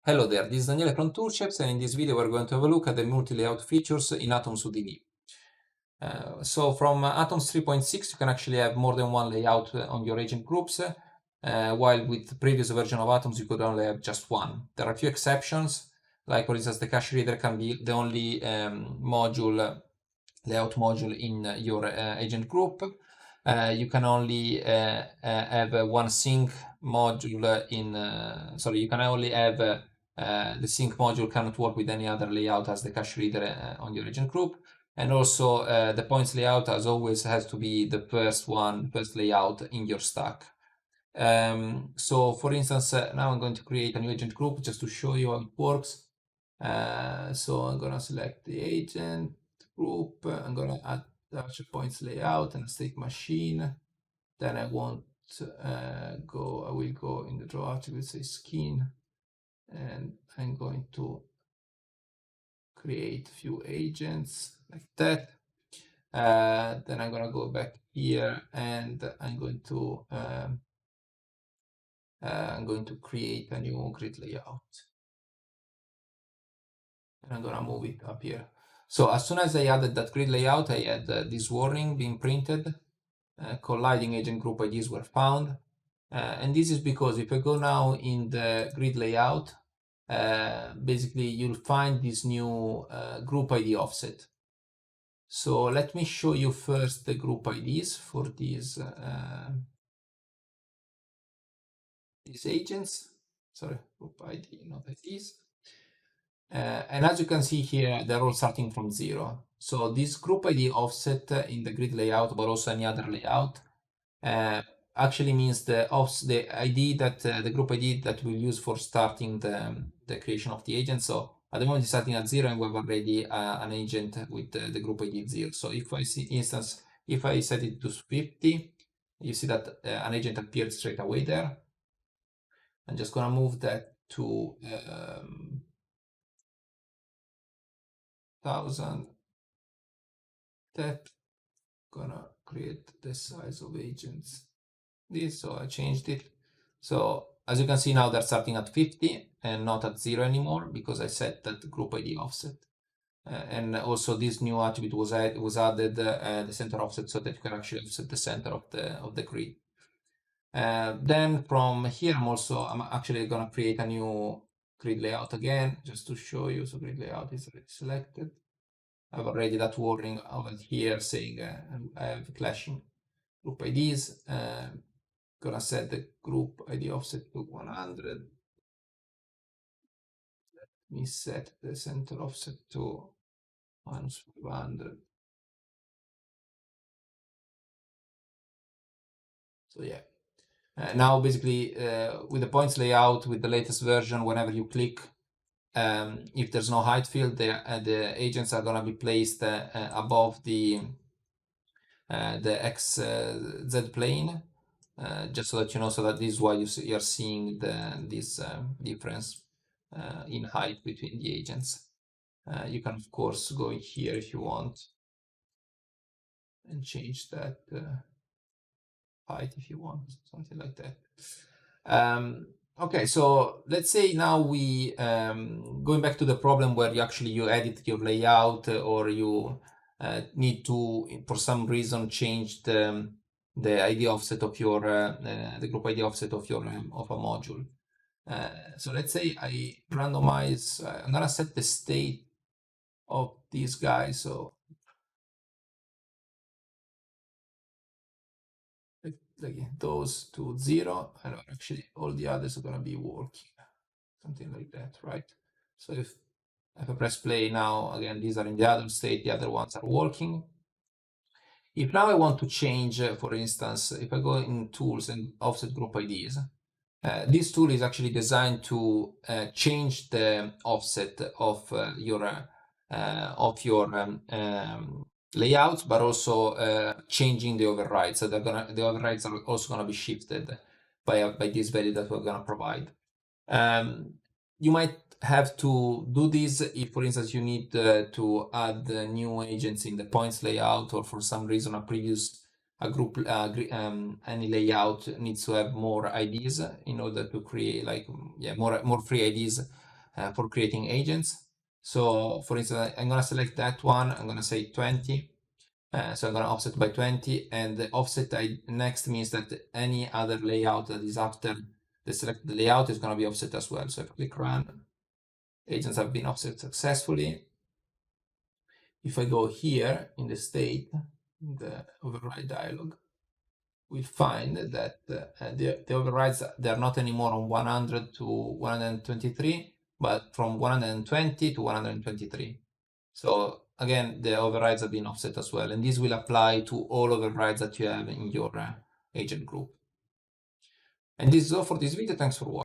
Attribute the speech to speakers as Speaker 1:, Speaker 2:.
Speaker 1: Hello there, this is Daniele from Toolchaps, and in this video we're going to have a look at the multi-layout features in AtomsHoudini. So from Atoms 3.6 you can actually have more than one layout on your agent groups, while with the previous version of Atoms you could only have just one. There are a few exceptions, like for instance the cache reader can be the only layout module in your agent group. You can only have one sync module you can only have the sync module cannot work with any other layout as the cache reader on your agent group. And also the points layout, as always, has to be the first layout in your stack. So for instance, now I'm going to create a new agent group just to show you how it works. So I'm gonna select the agent group. I'm gonna attach a points layout and a state machine. Then I will go in the draw attribute, say skin, and I'm going to create a few agents like that. Then I'm gonna go back here and I'm going to create a new grid layout. And I'm gonna move it up here. So as soon as I added that grid layout, I had this warning being printed. Colliding agent group IDs were found. And this is because if I go now in the grid layout, basically you'll find this new group ID offset. So let me show you first the group IDs for these agents. Sorry, group ID, not IDs. And as you can see here, they're all starting from 0. So this group ID offset in the grid layout, but also any other layout, actually means the ID that the group ID that we'll use for starting the creation of the agent. So at the moment it's starting at 0 and we have already an agent with the group ID 0. So if I if I set it to 50, you see that an agent appeared straight away there. I'm just gonna move that to 1000. That gonna create the size of agents. So I changed it. So as you can see now they're starting at 50 and not at 0 anymore because I set that group ID offset. And also this new attribute was added the center offset so that you can actually offset the center of the grid. Then from here I'm actually gonna create a new grid layout again just to show you. So grid layout is already selected. I've already that warning over here saying I have clashing group IDs. Gonna set the group ID offset to 100. Let me set the center offset to -500. So yeah. Now basically with the points layout with the latest version, whenever you click, if there's no height field, the agents are gonna be placed above the XZ plane, just so that you know. So that this is why you're seeing this difference in height between the agents. You can of course go here if you want and change that height if you want, something like that. Okay, so let's say now we going back to the problem where you edit your layout or you need to, for some reason, change the ID offset of your the group ID offset of your of a module. So let's say I randomize. I'm gonna set the state of these guys. So again, those to 0, and actually all the others are gonna be working, something like that, right? So if I press play now, again, these are in the other state, the other ones are working. If now I want to change, for instance, if I go in tools and offset group IDs, this tool is actually designed to change the offset of your layouts, but also changing the overrides. So the overrides are also gonna be shifted by this value that we're gonna provide. You might have to do this if, for instance, you need to add new agents in the points layout, or for some reason any layout needs to have more IDs in order to create more free IDs for creating agents. So for instance, I'm going to select that one. I'm going to say 20. So I'm going to offset by 20, and the offset next means that any other layout that is after the selected layout is going to be offset as well. So if I click run, agents have been offset successfully. If I go here in the state, the override dialog, we find that the overrides, they're not anymore on 100 to 123, but from 120 to 123. So again, the overrides have been offset as well, and this will apply to all overrides that you have in your agent group. And this is all for this video. Thanks for watching.